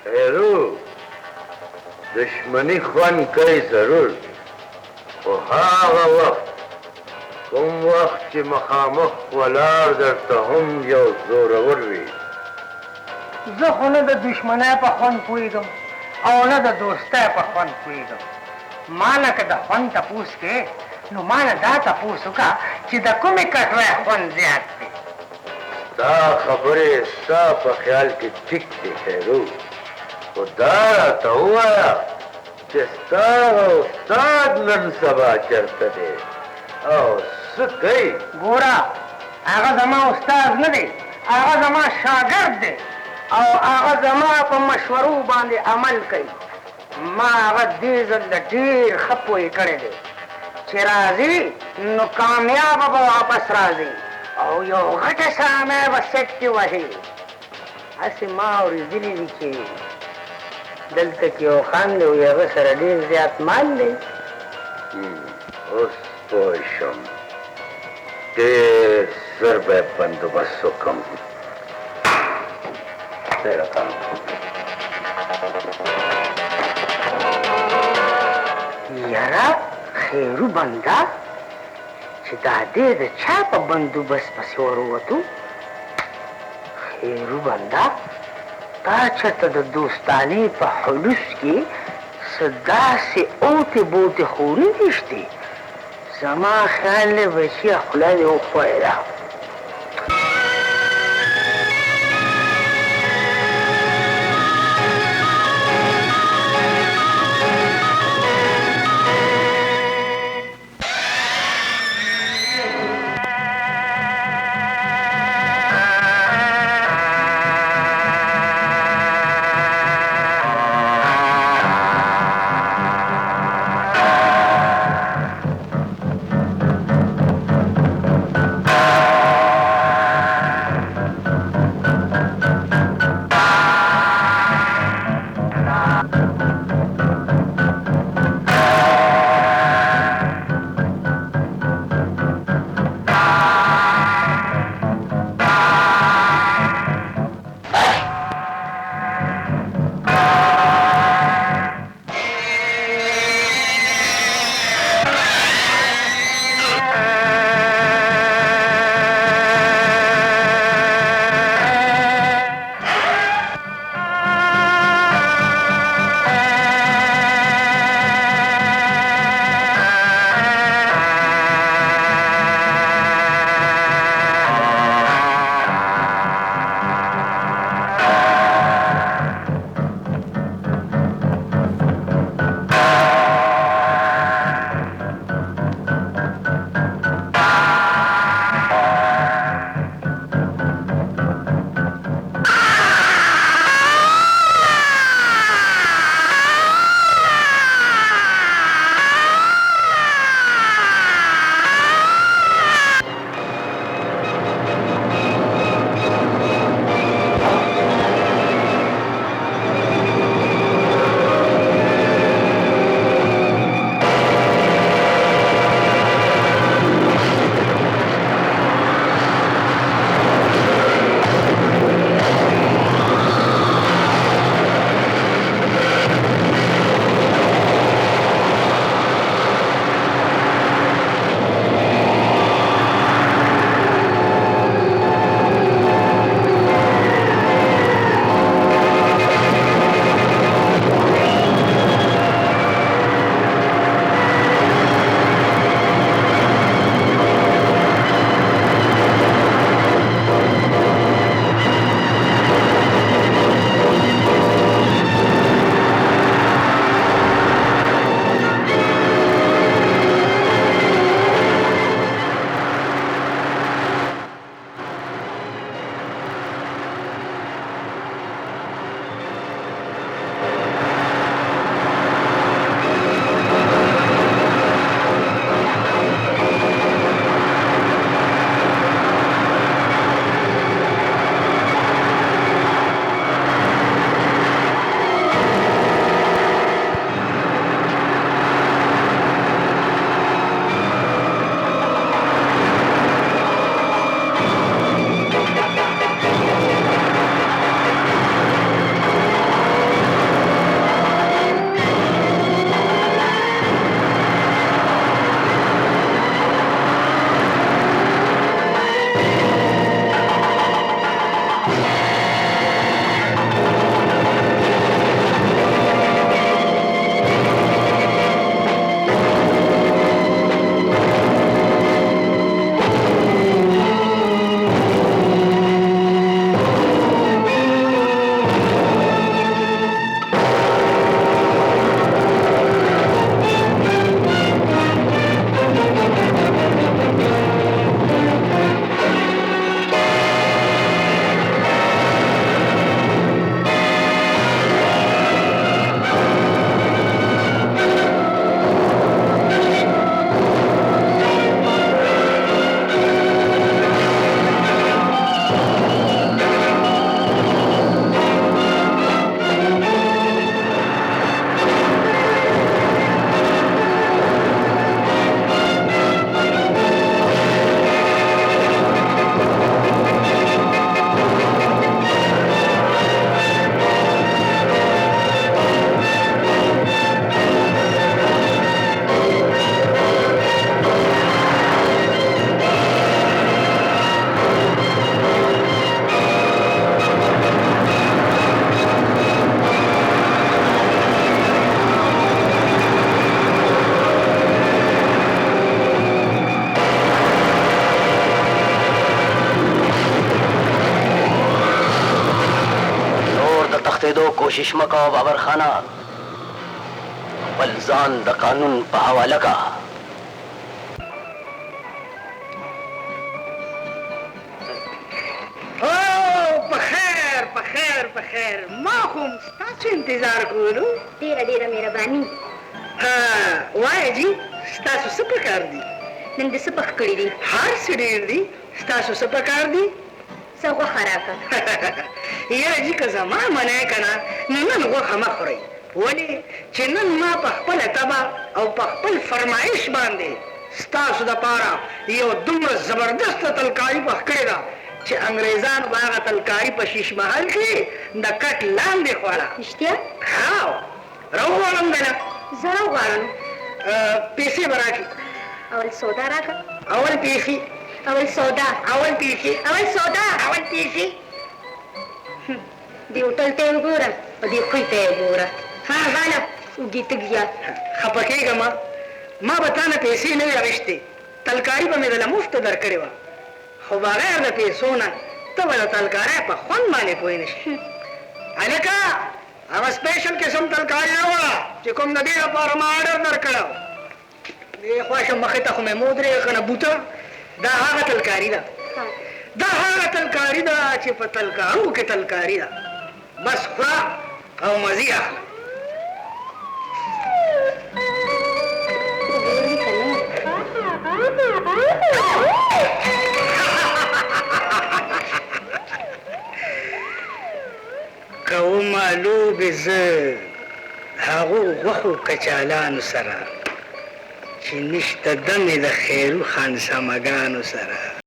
خیرو دشمنی خوند کوي ضرور، خو هغه وخت کوم وخت چې مخامخ ولاړ درته هم یو زورور وي. زه خو نه د دشمنۍ په خوند پوهېږم او نه د دوستۍ په خوند پوهېږم. ما نه که د خوند تپوس کې نو ما نه دا تپوس وکړه چې د کومې کټوۍ خوند زیات دی. دا خبرې ستا په خیال کې ټیک دی خیرو، خو دا راته ووایه چې ستا استاد نن سبا چېرته دی او څه کوي؟ ګوره هغه زما استاد نه دی، هغه زما شاګرد دی او هغه زما په مشورو باندې عمل کوي. ما هغه دې ځل ډېر ښه پوه کړی دی چې راځي نو کامیابه به واپس راځي او یو غټه سامه به سیټ کې وهي. هسې ما اورېدلي دي چې دلته کې یو خان دی او هغه سره ډېر زیات مال دی. اوس پوه شم، ډېر زر به یې بندوبست وکړم. تېره کړم. یاره خیرو بنده چې دا دې د چا په بندوبست پسې ور ووتو؟ خیرو بنده تا چېرته د دوستانې په حلوس کې څه داسې اوتې بوتې خوري دي شتې؟ زما خیال دی بچیه خوله دې وښویله. کوشش مکو بابر خانه بل ځان د قانون په حواله کا. په خیر ما خو ستاسو انتظار کولو. ډېره مهرباني. وایه جي ستاسو څه پکار دي؟ نن دې څه پخ کړي دي؟ هر څه ډېر دي. ستاسو څه پکار دي؟ څه غوښه راکړه. یاره جي که زما منې که نه نو نن غوښه مه خورئ. ولې چې نن ما په خپله طبع او په خپل فرمایش باندې ستاسو دپاره یو دومره زبردسته تلکاري پخ کړې ده چې انګریزانو به هغه تلکاري په شیش محل کې د کټ لاندې خوړه. رښتیا؟ هاو راوغواړم که نه؟ زه راوغواړم. پیسې به راکړي. اول سودا راکړه. اول پیسې. اول سودا. اول پیسې. اول سودا. اول پیسې. دې هوټل ته یې وګوره او دې خوی ته یې وګوره. ها غاله اوږې تږیا. خفه کېږه ما به تا نه پیسې نه وي اخیستې. تلکاري به مې دله مفته درکړې وه خو بغیر د پیسو نه ته به د تلکارۍ په خوند باندې پوه نه شي. هلکه هغه سپیشل قسم تلکاري راوړه چې کوم د دې لپاره ما آډر درکړی و. دې خوا شه مخې ته خو مې مه ودرېږه که نه بوته. دا هغه تلکاري ده. دا هغه تلکاري ده چې په تلکارو کې تلکاري ده. بس خوره او مزې اخله. که ومالوبې زه هغو غوښو کچالانو سره چې نشته دمې د خیرو خانسامګانو سره.